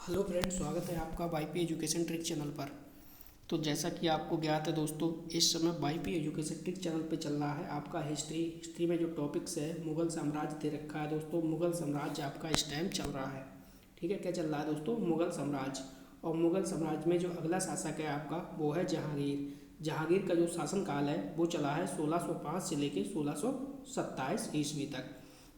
Hello friends, स्वागत है आपका वाईपी एजुकेशन ट्रिक चैनल पर। तो जैसा कि आपको ज्ञात है दोस्तों, इस समय वाईपी एजुकेशन ट्रिक चैनल पे चल रहा है आपका हिस्ट्री में जो टॉपिक्स है मुग़ल साम्राज्य दे रखा है दोस्तों। मुग़ल साम्राज्य आपका इस टाइम चल रहा है। ठीक है, क्या चल रहा है दोस्तों? मुग़ल साम्राज्य। और मुग़ल साम्राज्य में जो अगला शासक है आपका वो है जहांगीर। जहांगीर का जो शासनकाल है वो चला है 1605 से लेकर 1627 ईस्वी तक।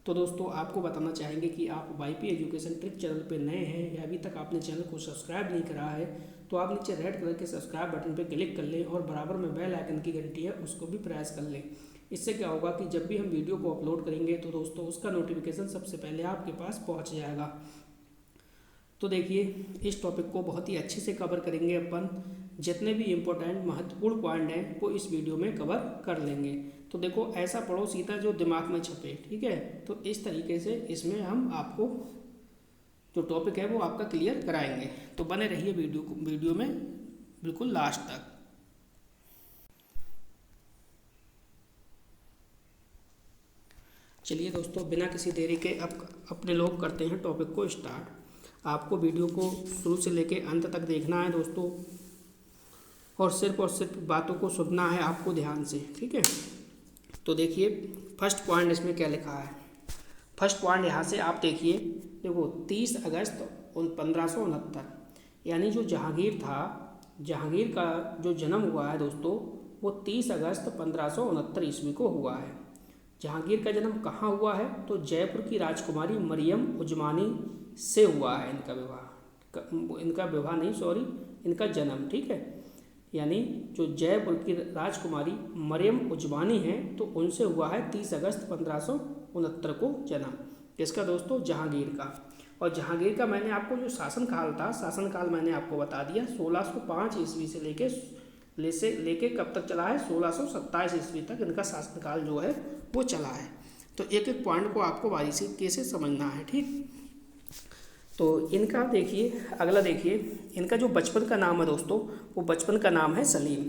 तो दोस्तों आपको बताना चाहेंगे कि आप वाईपी एजुकेशन ट्रिक चैनल पे नए हैं या अभी तक आपने चैनल को सब्सक्राइब नहीं करा है तो आप नीचे रेड कलर के सब्सक्राइब बटन पे क्लिक कर लें और बराबर में बेल आइकन की घंटी है उसको भी प्रेस कर लें। इससे क्या होगा कि जब भी हम वीडियो को अपलोड करेंगे तो दोस्तों उसका नोटिफिकेशन सबसे पहले आपके पास पहुँच जाएगा। तो देखिए, इस टॉपिक को बहुत ही अच्छे से कवर करेंगे अपन। जितने भी इम्पोर्टेंट महत्वपूर्ण पॉइंट हैं वो इस वीडियो में कवर कर लेंगे। तो देखो, ऐसा पढ़ो सीधा जो दिमाग में छपे। ठीक है, तो इस तरीके से इसमें हम आपको जो टॉपिक है वो आपका क्लियर कराएंगे। तो बने रहिए वीडियो में बिल्कुल लास्ट तक। चलिए दोस्तों, बिना किसी देरी के अब अपने लोग करते हैं टॉपिक को स्टार्ट। आपको वीडियो को शुरू से लेके अंत तक देखना है दोस्तों, और सिर्फ बातों को सुनना है आपको ध्यान से। ठीक है, तो देखिए फर्स्ट पॉइंट इसमें क्या लिखा है। फर्स्ट पॉइंट यहाँ से आप देखिए, देखो 30 अगस्त 1569, यानी जो जहांगीर था, जहांगीर का जो जन्म हुआ है दोस्तों वो 30 अगस्त 1569 ईस्वी को हुआ है। जहांगीर का जन्म कहाँ हुआ है? तो जयपुर की राजकुमारी मरियम उजमानी से हुआ है इनका जन्म। ठीक है, यानी जो जयपुर की राजकुमारी मरियम उजमानी है तो उनसे हुआ है 30 अगस्त 1569 को जन्म। किसका दोस्तों? जहांगीर का। और जहांगीर का मैंने आपको जो शासनकाल था, शासनकाल मैंने आपको बता दिया 1605 ईस्वी से लेके कब तक चला है? 1627 ईस्वी तक इनका शासनकाल जो है वो चला है। तो एक एक पॉइंट को आपको बारीकी से समझना है। ठीक, तो इनका देखिए, अगला देखिए, इनका जो बचपन का नाम है दोस्तों वो बचपन का नाम है सलीम।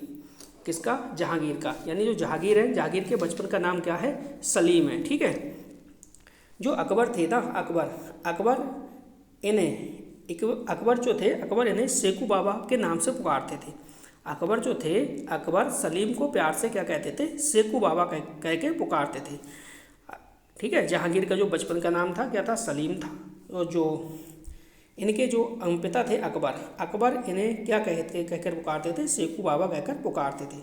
किसका? जहांगीर का। यानी जो जहांगीर है, जहांगीर के बचपन का नाम क्या है? सलीम है। ठीक है, जो अकबर थे ना, अकबर इन्हें सेकू बाबा के नाम से पुकारते थे। अकबर सलीम को प्यार से क्या कहते थे? सेकू बाबा कह के पुकारते थे। ठीक है, जहांगीर का जो बचपन का नाम था क्या था? सलीम था। और जो इनके जो पिता थे अकबर इन्हें क्या कहकर पुकारते थे? सेकू बाबा कहकर पुकारते थे।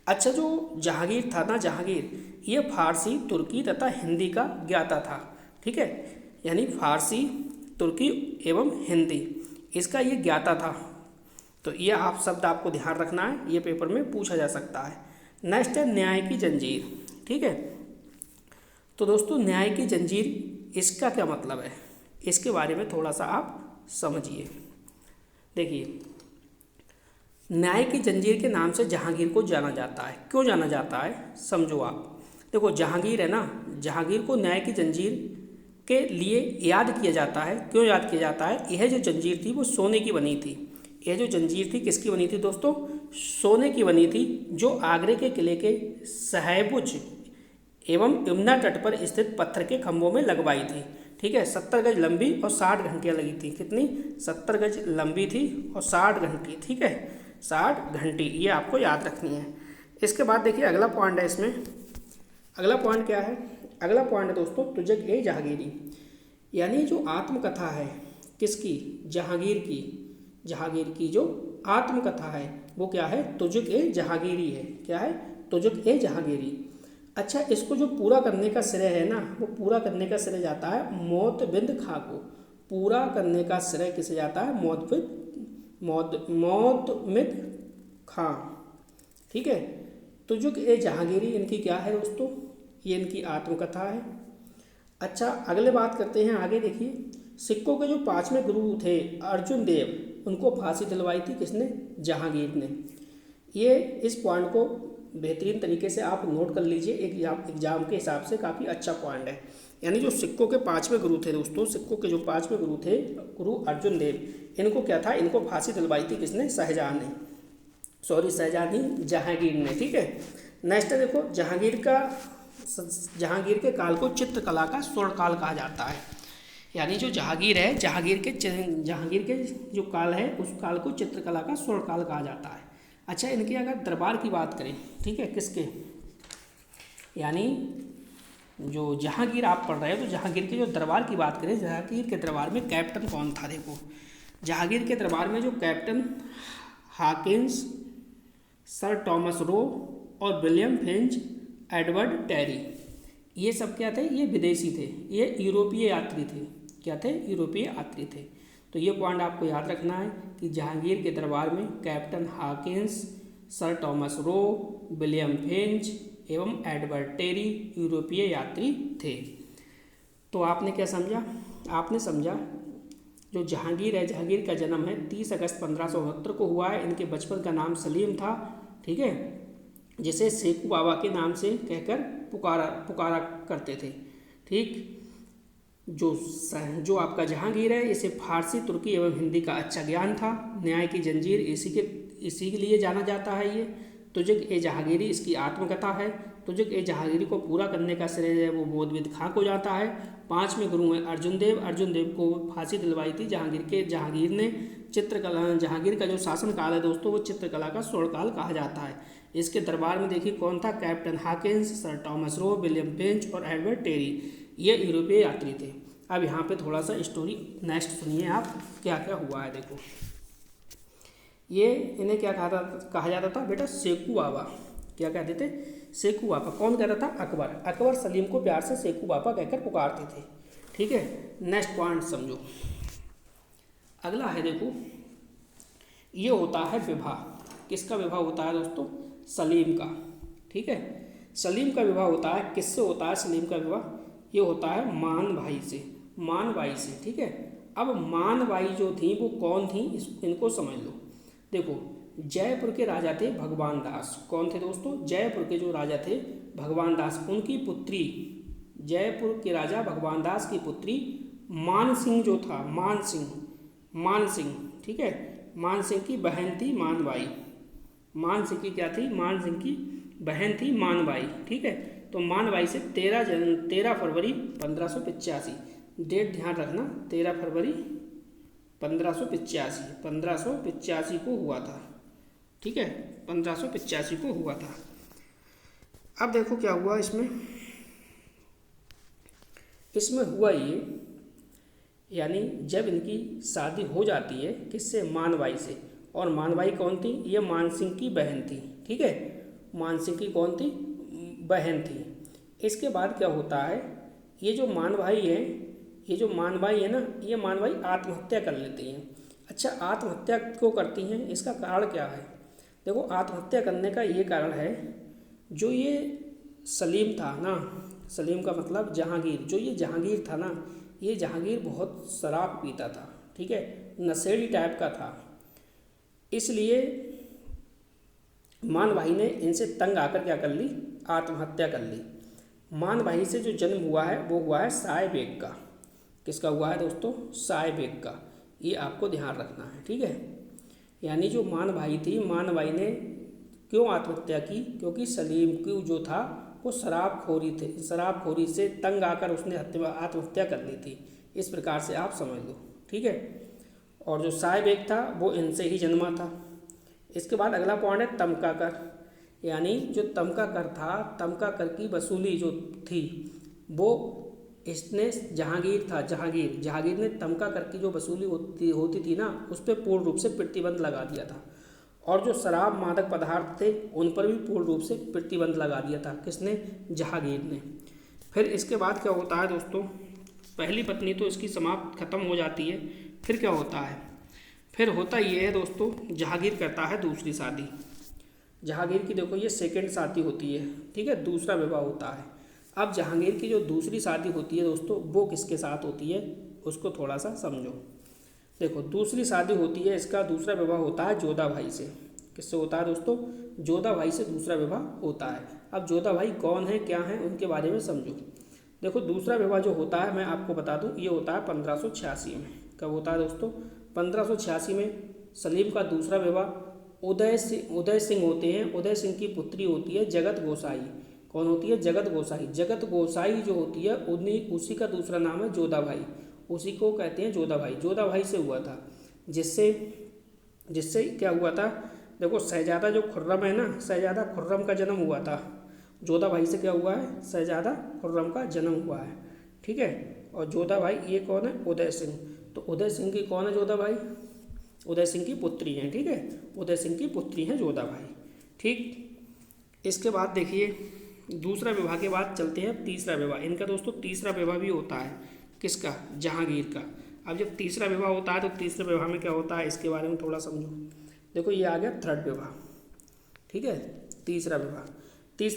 अच्छा, जो जहांगीर था ना, जहांगीर ये फारसी, तुर्की तथा हिंदी का ज्ञाता था। ठीक है, यानी फारसी, तुर्की एवं हिंदी इसका ये ज्ञाता था। तो ये आप शब्द आपको ध्यान रखना है, ये पेपर में पूछा जा सकता है। नेक्स्ट है न्याय की जंजीर। ठीक है, तो दोस्तों न्याय की जंजीर इसका क्या मतलब है, इसके बारे में थोड़ा सा आप समझिए। देखिए, न्याय की जंजीर के नाम से जहांगीर को जाना जाता है। क्यों जाना जाता है समझो आप। देखो, जहांगीर है ना, जहांगीर को न्याय की जंजीर के लिए याद किया जाता है। क्यों याद किया जाता है? यह जो जंजीर थी वो सोने की बनी थी। यह जो जंजीर थी किसकी बनी थी दोस्तों? सोने की बनी थी, जो आगरे के किले के सहबुज एवं यमुना तट पर स्थित पत्थर के खंभों में लगवाई थी। ठीक है, 70 गज लंबी और 60 घंटियाँ लगी थी। कितनी? 70 गज लंबी थी और 60 घंटी। ठीक है, 60 घंटी, ये आपको याद रखनी है। इसके बाद देखिए अगला पॉइंट है इसमें। अगला पॉइंट क्या है? अगला पॉइंट है दोस्तों तुजक ए जहांगीरी, यानी जो आत्मकथा है किसकी? जहांगीर की जो आत्मकथा है वो क्या है? तुजक ए जहांगीरी है। क्या है? तुजक ए जहांगीरी। अच्छा, इसको जो पूरा करने का श्रेय है ना, वो पूरा करने का श्रेय जाता है मोतबिंद खां को। पूरा करने का श्रेय किसे जाता है? मोतमिद खां। ठीक है, तुजुक ए जहांगीरी इनकी क्या है दोस्तों? ये इनकी आत्मकथा है। अच्छा, अगले बात करते हैं आगे। देखिए, सिक्कों के जो 5वें गुरु थे अर्जुन देव, उनको फांसी दिलवाई थी किसने? जहांगीर ने। ये इस पॉइंट को बेहतरीन तरीके से आप नोट कर लीजिए, एग्जाम के हिसाब से काफ़ी अच्छा पॉइंट है। यानी जो सिक्कों के 5वें गुरु थे दोस्तों, सिक्कों के जो 5वें गुरु थे, गुरु अर्जुन देव, इनको क्या था? इनको फांसी दिलवाई थी किसने? जहांगीर ने। ठीक है, नेक्स्ट है देखो, जहांगीर के काल को चित्रकला का स्वर्ण काल कहा जाता है। यानी जो जहांगीर है, जहांगीर के जो काल है उस काल को चित्रकला का स्वर्ण काल कहा जाता है। अच्छा, इनके अगर दरबार की बात करें, ठीक है, किसके, यानी जो जहांगीर आप पढ़ रहे हो तो जहांगीर के जो दरबार की बात करें, जहांगीर के दरबार में कैप्टन कौन था। देखो, जहांगीर के दरबार में जो captain Hawkins, sir Thomas Roe और विलियम फिंच, एडवर्ड टेरी, ये सब क्या थे, ये विदेशी थे, ये यूरोपीय यात्री थे। क्या थे, यूरोपीय यात्री थे। तो ये पॉइंट आपको याद रखना है कि जहांगीर के दरबार में captain Hawkins, sir Thomas Roe, William Finch एवं एडवर्ड टेरी यूरोपीय यात्री थे। तो आपने क्या समझा, आपने समझा जो जहांगीर है, जहांगीर का जन्म है 30 अगस्त 1569 को हुआ है। इनके बचपन का नाम सलीम था, ठीक है, जिसे सेकू बाबा के नाम से कहकर पुकारा करते थे। ठीक, जो आपका जहांगीर है, इसे फारसी, तुर्की एवं हिंदी का अच्छा ज्ञान था। न्याय की जंजीर इसी के लिए जाना जाता है। ये तुझक ए जहांगीरी इसकी आत्मकथा है। तुझक ए जहांगीरी को पूरा करने का श्रेय है वो बोधविद खां को जाता है। 5वें गुरु हैं अर्जुन देव को फांसी दिलवाई थी जहांगीर ने। चित्रकला, जहांगीर का जो शासन काल है दोस्तों, वो चित्रकला का स्वर्ण काल कहा जाता है। इसके दरबार में देखिए कौन था, captain Hawkins, sir Thomas Roe, William Finch और एडवर्ड टेरी, ये यूरोपीय यात्री थे। अब यहाँ पे थोड़ा सा स्टोरी नेक्स्ट सुनिए आप, क्या क्या हुआ है। देखो, ये इन्हें क्या कहा जाता था बेटा, सेकू बाबा। क्या कहते थे, सेकू बाबा। कौन कहता था, अकबर सलीम को प्यार से सेकू बाबा कहकर पुकारते थे। ठीक है, नेक्स्ट पॉइंट समझो। अगला है, देखो, ये होता है विवाह। किसका विवाह होता है दोस्तों, सलीम का। ठीक है, सलीम का विवाह होता है, किससे होता है सलीम का विवाह, ये होता है मान बाई से। ठीक है, अब मान बाई जो थी वो कौन थी, इनको समझ लो। देखो, जयपुर के राजा थे भगवान दास। कौन थे दोस्तों, जयपुर के जो राजा थे भगवान दास, उनकी पुत्री, जयपुर के राजा भगवान दास की पुत्री मान सिंह जो था, मान सिंह, ठीक है, मान सिंह की बहन थी मानबाई। मान सिंह की क्या थी, मान सिंह की बहन थी मानबाई। ठीक है, तो मानबाई से 13 फरवरी 1585, डेट ध्यान रखना, 13 फरवरी 1585 को हुआ था। ठीक है, 1585 को हुआ था। अब देखो क्या हुआ इसमें हुआ ये, यानी जब इनकी शादी हो जाती है किससे, मानबाई से। और मानबाई कौन थी, ये मानसिंह की बहन थी। ठीक है, मानसिंह की कौन थी, बहन थी। इसके बाद क्या होता है, ये जो मानबाई है ना, ये मानबाई आत्महत्या कर लेती हैं। अच्छा, आत्महत्या क्यों करती हैं, इसका कारण क्या है। देखो, आत्महत्या करने का ये कारण है, जो ये सलीम था ना, सलीम का मतलब जहांगीर, जो ये जहांगीर था ना, ये जहांगीर बहुत शराब पीता था। ठीक है, नशेड़ी टाइप का था। इसलिए मान भाई ने इनसे तंग आकर क्या कर ली, आत्महत्या कर ली। मान भाई से जो जन्म हुआ है वो हुआ है साय बेग का। किसका हुआ है दोस्तों, साय बेग का। ये आपको ध्यान रखना है। ठीक है, यानी जो मान भाई थी, मान भाई ने क्यों आत्महत्या की, क्योंकि सलीम की जो था वो शराबखोरी से तंग आकर उसने आत्महत्या कर ली थी। इस प्रकार से आप समझ लो। ठीक है, और जो साय बेग था वो इनसे ही जन्मा था। इसके बाद अगला पॉइंट है तमका कर। यानी जो तमका कर था, तमका कर की वसूली जो थी वो इसने जहांगीर ने तमका कर की जो वसूली होती थी ना, उस पर पूर्ण रूप से प्रतिबंध लगा दिया था। और जो शराब मादक पदार्थ थे उन पर भी पूर्ण रूप से प्रतिबंध लगा दिया था। किसने, जहांगीर ने। फिर इसके बाद क्या होता है दोस्तों, पहली पत्नी तो इसकी समाप्त खत्म हो जाती है। फिर क्या होता है, फिर होता ये है दोस्तों, जहांगीर करता है दूसरी शादी। जहांगीर की देखो ये सेकंड शादी होती है। ठीक है, दूसरा विवाह होता है। अब जहांगीर की जो दूसरी शादी होती है दोस्तों, वो किसके साथ होती है, उसको थोड़ा सा समझो। देखो, दूसरी शादी होती है, इसका दूसरा विवाह होता है जोधा भाई से। किससे होता है दोस्तों, जोधा भाई से दूसरा विवाह होता है। अब जोधा भाई कौन है, क्या है, उनके बारे में समझो। देखो, दूसरा विवाह जो होता है, मैं आपको बता दूं, ये होता है 1586 में। कब होता है दोस्तों, 1586 में सलीम का दूसरा विवाह उदय सिंह होते हैं। उदय सिंह की पुत्री होती है जगत गोसाई। कौन होती है, जगत गोसाई। जगत गोसाई जो होती है उसी का दूसरा नाम है जोधा भाई। उसी को कहते हैं जोधा भाई। जोधा भाई से हुआ था, जिससे जिससे क्या हुआ था, देखो शहजादा जो खुर्रम है ना, शहजादा खुर्रम का जन्म हुआ था। जोधा भाई से क्या हुआ है, शहजादा खुर्रम का जन्म हुआ है। ठीक है, और जोधा भाई ये कौन है, उदय सिंह। तो उदय सिंह की कौन है जोधा भाई, उदय सिंह की पुत्री हैं। ठीक है, उदय सिंह की पुत्री हैं जोधा भाई। ठीक, इसके बाद देखिए दूसरा विवाह के बाद चलते हैं तीसरा विवाह। इनका दोस्तों तीसरा विवाह भी होता है, किसका, जहांगीर का। अब जब तीसरा विवाह होता है तो तीसरे विवाह में क्या होता है, इसके बारे में थोड़ा समझो। देखो ये आ गया थर्ड विवाह। ठीक है, तीसरा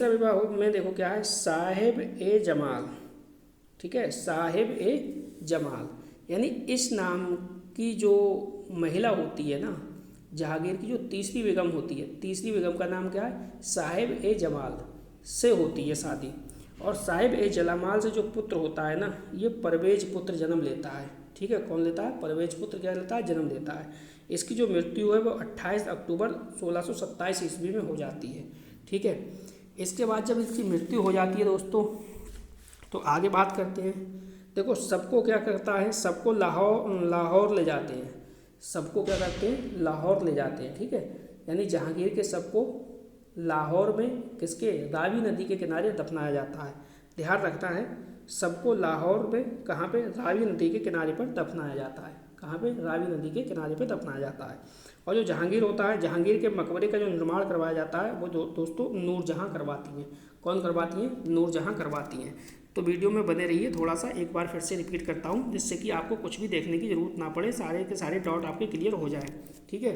विवाह में देखो क्या है, साहेब ए जमाल। ठीक है, साहेब ए जमाल, यानी इस नाम की जो महिला होती है ना, जहांगीर की जो तीसरी बेगम होती है, तीसरी बेगम का नाम क्या है, साहेब ए जमाल से होती है शादी। और साहिब ए जलामाल से जो पुत्र होता है ना, ये परवेज पुत्र जन्म लेता है। ठीक है, कौन लेता है, परवेज पुत्र क्या लेता है, जन्म लेता है। इसकी जो मृत्यु है वो 28 अक्टूबर 1627 ईस्वी में हो जाती है। ठीक है, इसके बाद जब इसकी मृत्यु हो जाती है दोस्तों, तो आगे बात करते हैं। देखो सबको क्या करता है, सबको लाहौर ले जाते हैं। सबको क्या करते हैं, लाहौर ले जाते हैं। ठीक है, यानी जहांगीर के सबको लाहौर में, किसके, रावी नदी के किनारे दफनाया जाता है। ध्यान रखना है, सबको लाहौर में कहाँ पे, रावी नदी के किनारे पर दफनाया जाता है। कहाँ पे, रावी नदी के किनारे पे दफनाया जाता है। और जो जहांगीर होता है, जहांगीर के मकबरे का जो निर्माण करवाया जाता है वो दोस्तों नूरजहाँ करवाती हैं। कौन करवाती हैं, नूरजहाँ करवाती हैं। तो वीडियो में बने रहिए, थोड़ा सा एक बार फिर से रिपीट करता हूँ, जिससे कि आपको कुछ भी देखने की ज़रूरत ना पड़े, सारे के सारे डाउट आपके क्लियर हो जाए। ठीक है,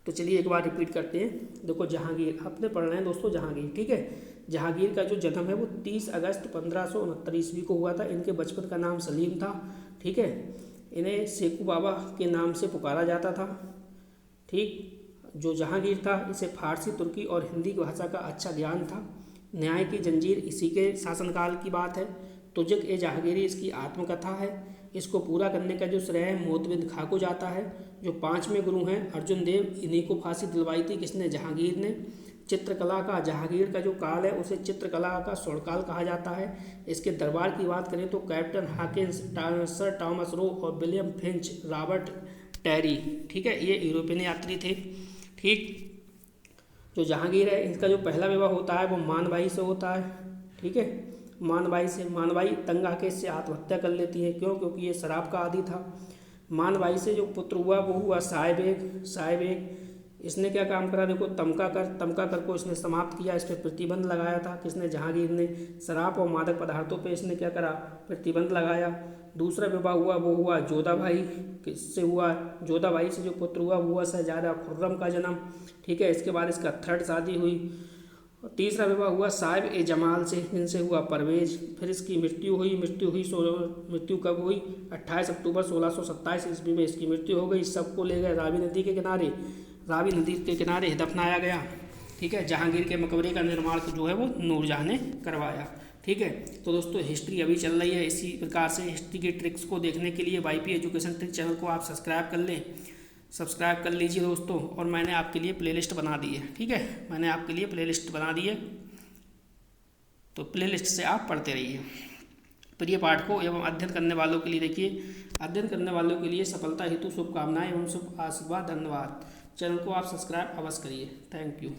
तो चलिए एक बार रिपीट करते हैं। देखो जहांगीर, आपने पढ़ना है दोस्तों जहांगीर। ठीक है, जहांगीर का जो जन्म है वो 30 अगस्त 1569 ईस्वी को हुआ था। इनके बचपन का नाम सलीम था। ठीक है, इन्हें सेकू बाबा के नाम से पुकारा जाता था। ठीक, जो जहांगीर था इसे फारसी, तुर्की और हिंदी भाषा का अच्छा ज्ञान था। न्याय की जंजीर इसी के शासनकाल की बात है। तुजक ए जहांगीरी इसकी आत्मकथा है। इसको पूरा करने का जो श्रेय मोतबिंद खां को जाता है। जो 5वें गुरु हैं अर्जुन देव, इन्हीं को फांसी दिलवाई थी, किसने, जहांगीर ने। चित्रकला का, जहांगीर का जो काल है उसे चित्रकला का स्वर्णकाल कहा जाता है। इसके दरबार की बात करें तो captain Hawkins, sir Thomas Roe और विलियम फिंच, रॉबर्ट टेरी, ठीक है, ये यूरोपियन यात्री थे। ठीक, जो जहांगीर है इसका जो पहला विवाह होता है वो मानबाई से होता है। ठीक है, मानबाई से, मानबाई तंग आके इससे आत्महत्या कर लेती है। क्यों, क्योंकि ये शराब का आदी था। मानबाई से जो पुत्र हुआ वो हुआ साहिब। इसने क्या काम करा, देखो तमका कर को इसने समाप्त किया, इस पर प्रतिबंध लगाया था, किसने, जहांगीर ने। शराब और मादक पदार्थों पे इसने क्या करा, प्रतिबंध लगाया। दूसरा विवाह हुआ वो हुआ जोधा भाई, किससे हुआ, जोधा भाई से जो पुत्र हुआ वो हुआ शहजादा खुर्रम का जन्म। ठीक है, इसके बाद इसका थर्ड शादी हुई। और तीसरा विवाह हुआ साहिब ए जमाल से, जिनसे हुआ परवेज। फिर इसकी मृत्यु कब हुई, 28 अक्टूबर 1627 ईस्वी में इसकी मृत्यु हो गई। सबको ले गए रावी नदी के किनारे दफनाया गया। ठीक है, जहांगीर के मकबरे का निर्माण जो है वो नूरजहाँ ने करवाया। ठीक है, तो दोस्तों हिस्ट्री अभी चल रही है। इसी प्रकार से हिस्ट्री की ट्रिक्स को देखने के लिए वाईपी एजुकेशन ट्रिक चैनल को आप सब्सक्राइब कर लीजिए दोस्तों। और मैंने आपके लिए प्लेलिस्ट बना दी है। ठीक है, मैंने आपके लिए प्लेलिस्ट बना दी है, तो प्लेलिस्ट से आप पढ़ते रहिए। प्रिय पाठ को एवं अध्ययन करने वालों के लिए देखिए, अध्ययन करने वालों के लिए सफलता हेतु शुभकामनाएं एवं शुभ आशीर्वाद। धन्यवाद। चैनल को आप सब्सक्राइब अवश्य करिए। Thank you.